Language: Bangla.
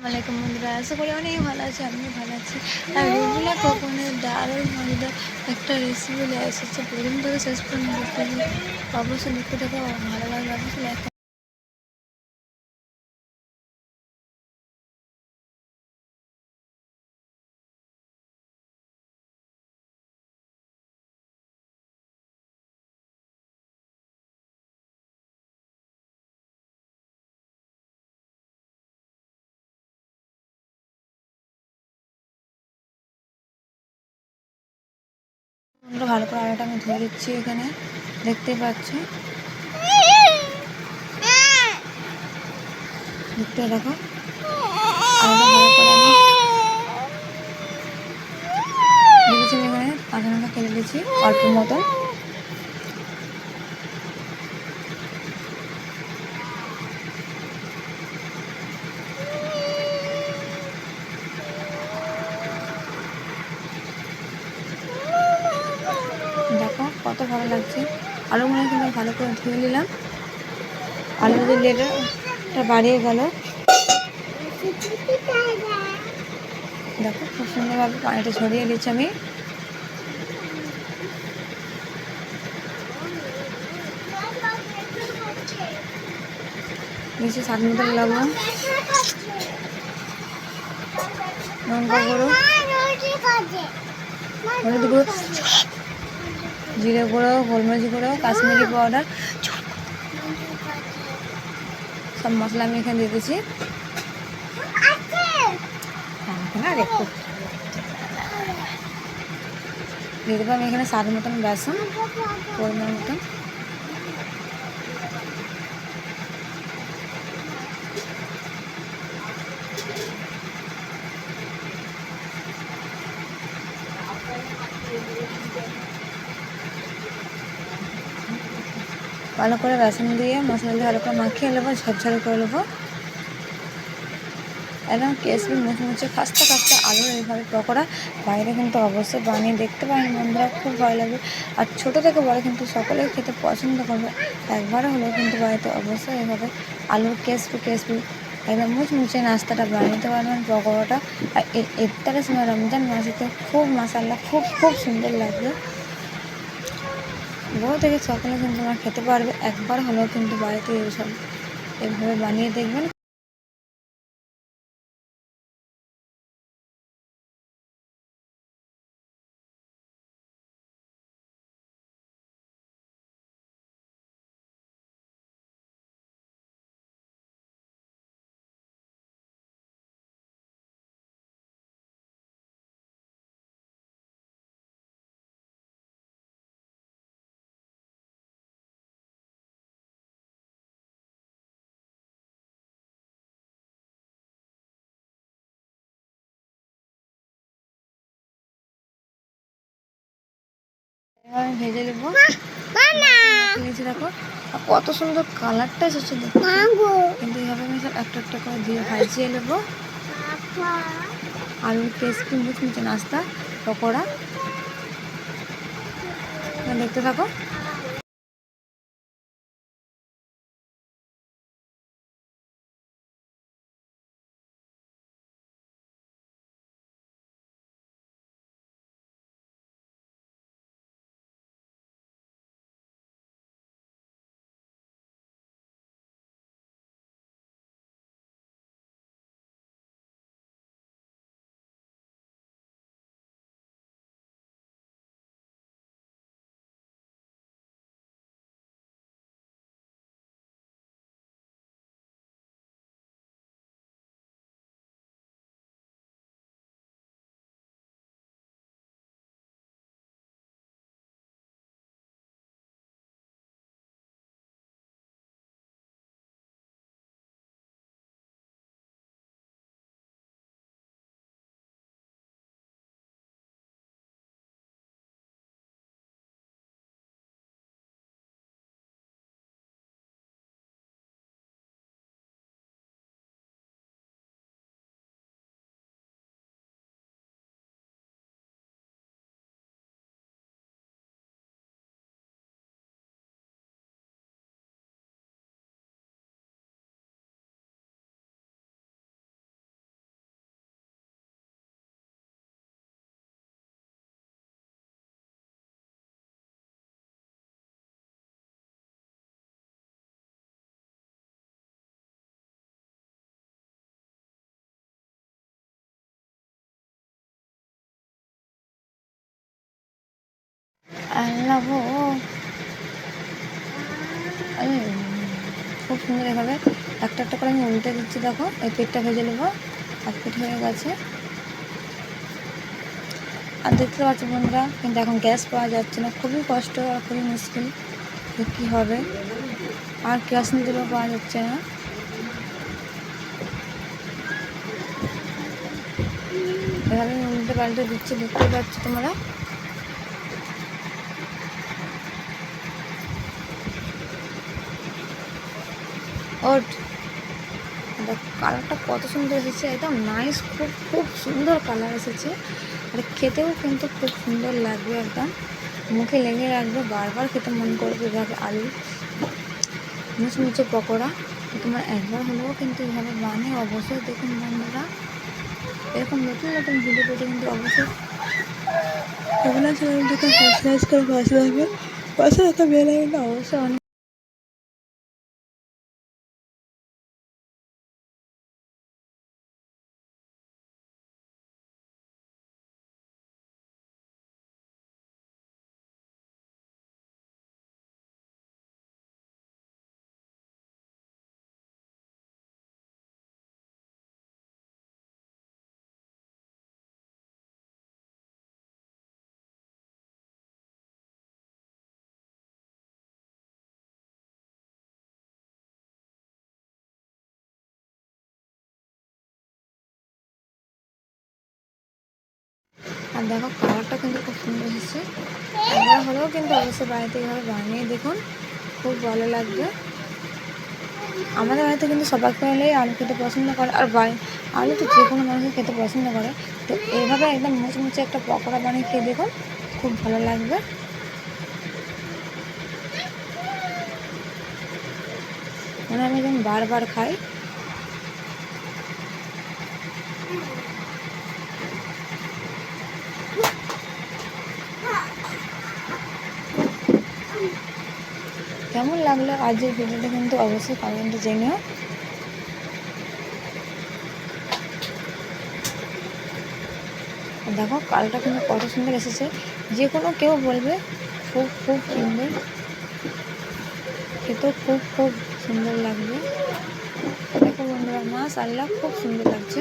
আসসালামাইকুম বন্ধুরা, আশা করি অনেক ভালো আছে। আমিও ভালো আছি। আর রুবুলা কখনের দারুণ মজাদার একটা রেসিপি নিয়ে এসেছে। প্রথম থেকে শেষ পর্যন্ত দেখতে অবশ্যই দেখতে থাকো, ভালো লাগবে অবশ্যই লাইক। ভালো করে আলুটা আমি ধুয়ে দিচ্ছি। এখানে দেখতেই পাচ্ছি, দেখতে দেখো আলুটা ভালো করে আমি দিয়েছি। এখানে কাঁচা লঙ্কা কেটে দিয়েছি অল্প মতন। দেখো কত ভালো লাগছে। আলুগুলো কিন্তু ভালো করে ধুয়ে নিলাম। আলু যে লেটাটা বাড়িয়ে গেল, দেখো খুব সুন্দরভাবে পানিটা ছড়িয়ে দিচ্ছি আমি। নিচে স্বাদ মতো লবণ, লঙ্কা গুঁড়ো, হলুদ গুঁড়ো, জিরে গুঁড়ো, গোলমরিচ গুঁড়ো, কাশ্মীরি পাউডার, সব মশলা আমি এখানে দিয়ে দিচ্ছি। দিয়ে দেবো আমি এখানে স্বাদ মতন বেসন, পরিমাণ মতন। ভালো করে বেসন দিয়ে মশলা দিয়ে ভালো করে মাখিয়ে নেবো, ঝরঝরে করে নেবো। একদম ক্রিসপি মুচমুচে খাস্তা খাস্তা আলুর এইভাবে পকোড়া বাইরে কিন্তু অবশ্যই বানিয়ে দেখতে পারেন বন্ধুরা, খুব ভালো লাগবে। আর ছোটো থেকে বড় কিন্তু সকলেই খেতে পছন্দ করবে। একবারও হলেও কিন্তু বাড়িতে অবশ্যই এভাবে আলুর ক্রিসপি একদম মুচমুচে নাস্তাটা বানিয়ে নিতে পারবেন পকোড়াটা। আর এই ইফতারের সময় রমজান মাসেতে খুব মাশাআল্লাহ খুব সুন্দর লাগবে। বড় থেকে সকলে কিন্তু আমার খেতে পারবে। একবার হলেও কিন্তু বাড়িতে এইসব এইভাবে বানিয়ে দেখবেন। আমি ভেজে নেবো। নিচে দেখো কত সুন্দর কালারটা এসেছে, কিন্তু এইভাবে আমি সব একটা একটা করে দিয়ে ভাজিয়ে নেবো। আলুর ক্রিসপি মুচমুচে নাস্তা পকোড়া দেখতে থাকো। আল্লাহ গো, খুব সুন্দর। এভাবে একটা একটা করে আমি উল্টে দিচ্ছি। দেখো এই পিঠটা ভেজে নেবো। এক পিঠ হয়ে গেছে। আর দেখতে পাচ্ছ বন্ধুরা, কিন্তু এখন গ্যাস পাওয়া যাচ্ছে না, খুবই কষ্ট আর খুবই মুশকিল। কী হবে, আর কেরোসিন তেলও পাওয়া যাচ্ছে না। এভাবে আমি উল্টে পাল্টে দিচ্ছি, দেখতে পাচ্ছ তোমরা। ওট, কালারটা কত সুন্দর এসেছে, একদম নাইস, খুব খুব সুন্দর কালার এসেছে। আর খেতেও কিন্তু খুব সুন্দর লাগবে, একদম মুখে লেগে রাখবে, বারবার খেতে মন করবে। এভাবে আলু মুচমুচে পকোড়া তোমার একবার হলেও কিন্তু এভাবে বানিয়ে অবশ্যই দেখুন বন্ধুরা। এরকম নতুন নতুন ভিডিও পেতে কিন্তু অবশ্যই এগুলো চ্যানেলটাকে সাবস্ক্রাইব করে পাশে রাখবে। পাশে রাখা বেল আইকনটা অবশ্যই অন। আর দেখো কালারটা কিন্তু খুব সুন্দর এসেছে। একবার হলেও কিন্তু অবশ্যই বাড়িতে এইভাবে বানিয়ে দেখুন, খুব ভালো লাগবে। আমাদের বাড়িতে কিন্তু সবাই খেলেই আলু খেতে পছন্দ করে, আর আলু তো যে কোনো মানুষই খেতে পছন্দ করে। তো এইভাবে একদম মুচমুচে একটা পকোড়া বানিয়ে খেয়ে দেখুন, খুব ভালো লাগবে। মানে আমি যেমন বারবার খাই। কেমন লাগলো আজকের ভিডিওটা কিন্তু অবশ্যই কমেন্টে জানিও। দেখো কালারটা কিন্তু কত সুন্দর এসেছে, যে কোনো কেউ বলবে খুব খুব সুন্দর, খেতেও খুব খুব সুন্দর লাগবে। দেখো বন্ধুরা, মাশাআল্লাহ খুব সুন্দর লাগছে।